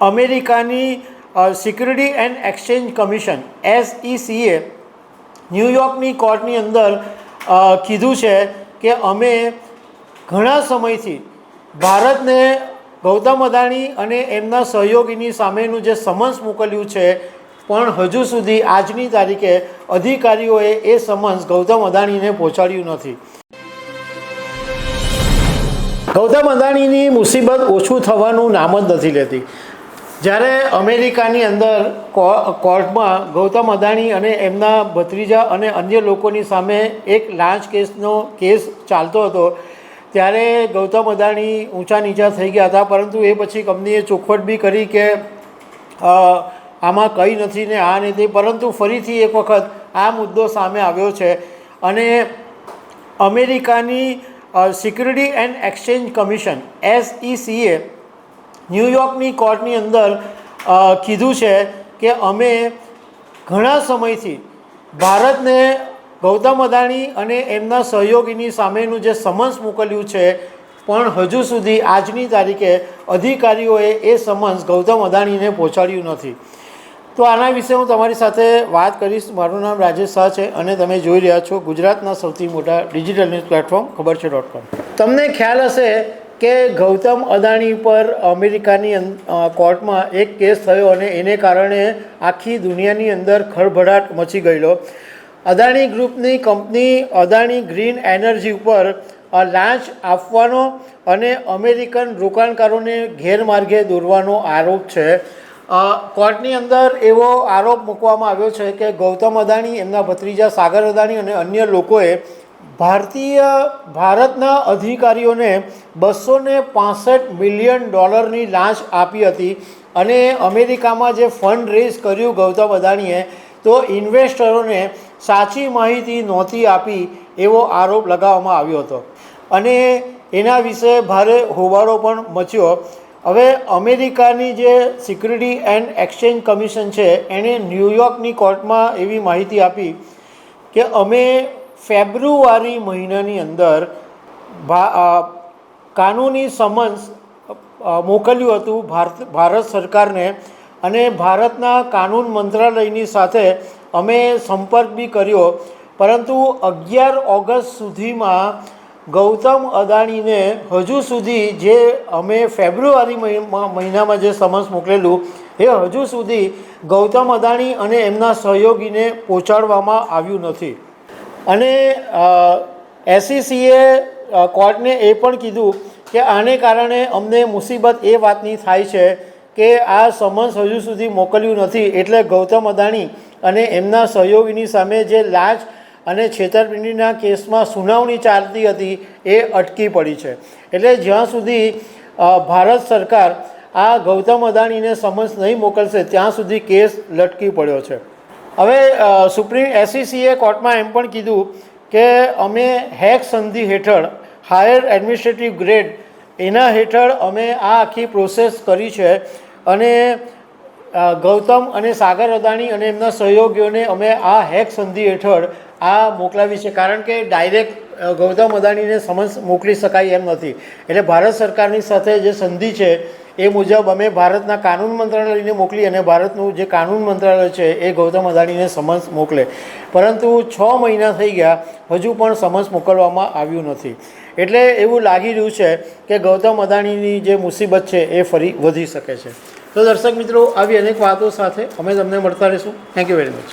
અમેરિકાની security and exchange commission SECએ ન્યૂયોર્કની કોર્ટની અંદર કીધું છે કે અમે ઘણા સમયથી ભારતને ગૌતમ અદાણી અને એમના સહયોગીની સામેનું જે સમન્સ મોકલ્યું છે, પણ હજુ સુધી આજની તારીખે અધિકારીઓએ એ સમન્સ ગૌતમ અદાણીને પહોંચાડ્યું નથી. ગૌતમ અદાણીની મુસીબત ઓછું થવાનું નામ જ નથી લેતી. જ્યારે અમેરિકાની અંદર કોર્ટમાં ગૌતમ અદાણી અને એમના ભત્રીજા અને અન્ય લોકોની સામે એક લાંચ કેસ ચાલતો હતો, ત્યારે ગૌતમ અદાણી ઊંચા નીચા થઈ ગયા હતા. પરંતુ એ પછી કંપનીએ ચોખવટ બી કરી કે આમાં કંઈ નથી ને આ નથી. પરંતુ ફરીથી એક વખત આ મુદ્દો સામે આવ્યો છે અને અમેરિકાની સિક્યુરિટી એન્ડ એક્સચેન્જ કમિશન SECએ ન્યૂયોર્કની કોર્ટની અંદર કીધું છે કે અમે ઘણા સમયથી ભારતને ગૌતમ અદાણી અને એમના સહયોગીની સામેનું જે સમન્સ મોકલ્યું છે, પણ હજુ સુધી આજની તારીખે અધિકારીઓએ એ સમન્સ ગૌતમ અદાણીને પહોંચાડ્યું નથી. તો આના વિશે હું તમારી સાથે વાત કરીશ. મારું નામ રાજેશ શાહ છે અને તમે જોઈ રહ્યા છો ગુજરાતના સૌથી મોટા ડિજિટલ ન્યૂઝ પ્લેટફોર્મ ખબરછે.com. તમને ખ્યાલ હશે કે ગૌતમ અદાણી પર અમેરિકાની કોર્ટમાં એક કેસ થયો અને એને કારણે આખી દુનિયાની અંદર ખળભળાટ મચી ગયેલો. અદાણી ગ્રુપની કંપની અદાણી ગ્રીન એનર્જી ઉપર લાંચ આપવાનો અને અમેરિકન રોકાણકારોને ગેરમાર્ગે દોરવાનો આરોપ છે. કોર્ટની અંદર એવો આરોપ મૂકવામાં આવ્યો છે કે ગૌતમ અદાણી, એમના ભત્રીજા સાગર અદાણી અને અન્ય લોકોએ ભારતના અધિકારીઓને $265 મિલિયન લાંચ આપી હતી. અને અમેરિકામાં જે ફંડ રેઝ કર્યું ગૌતમ અદાણીએ, તો ઇન્વેસ્ટરોને સાચી માહિતી નહોતી આપી એવો આરોપ લગાવવામાં આવ્યો હતો અને એના વિશે ભારે હોબાળો પણ મચ્યો. હવે અમેરિકાની જે સિક્યુરિટી એન્ડ એક્સચેન્જ કમિશન છે, એણે ન્યૂયોર્કની કોર્ટમાં એવી માહિતી આપી કે અમે ફેબ્રુઆરી મહિનાની અંદર કાનૂની સમન્સ મોકલ્યું હતું ભારત સરકારને અને ભારતના કાનૂન મંત્રાલયની સાથે અમે સંપર્ક બી કર્યો. પરંતુ 11 ઓગસ્ટ સુધીમાં ગૌતમ અદાણીને હજુ સુધી જે અમે ફેબ્રુઆરી મહિનામાં જે સમન્સ મોકલેલું એ હજુ સુધી ગૌતમ અદાણી અને એમના સહયોગીને પહોંચાડવામાં આવ્યું નથી. અને SECએ કોર્ટને એ પણ કીધું કે આને કારણે અમને મુસીબત એ વાતની થાય છે કે આ સમન્સ હજુ સુધી મોકલ્યું નથી, એટલે ગૌતમ અદાણી અને એમના સહયોગીની સામે જે લાંચ અને છેતરપિંડીના કેસમાં સુનાવણી ચાલતી હતી એ અટકી પડી છે. એટલે જ્યાં સુધી ભારત સરકાર આ ગૌતમ અદાણીને સમન્સ નહીં મોકલશે ત્યાં સુધી કેસ લટકી પડ્યો છે. હવે SECએ કોર્ટમાં એમ પણ કીધું કે અમે હેગ સંધિ હેઠળ હાયર એડમિનિસ્ટ્રેટિવ ગ્રેડ એના હેઠળ અમે આ આખી પ્રોસેસ કરી છે અને ગૌતમ અને સાગર અદાણી અને એમના સહયોગીઓને અમે આ હેગ સંધિ હેઠળ આ મોકલાવી છે. કારણ કે ડાયરેક્ટ ગૌતમ અદાણીને સમન્સ મોકલી શકાય એમ નથી. એટલે ભારત સરકારની સાથે જે સંધિ છે એ મુજબ અમે ભારતના કાનૂન મંત્રાલયને મોકલી અને ભારતનું જે કાનૂન મંત્રાલય છે એ ગૌતમ અદાણીને સમન્સ મોકલે. પરંતુ 6 મહિના થઈ ગયા, હજુ પણ સમન્સ મોકલવામાં આવ્યું નથી. એટલે એવું લાગી રહ્યું છે કે ગૌતમ અદાણીની જે મુસીબત છે એ ફરી વધી શકે છે. તો દર્શક મિત્રો, આવી અનેક વાતો સાથે અમે તમને મળતા રહીશું. Thank you very much.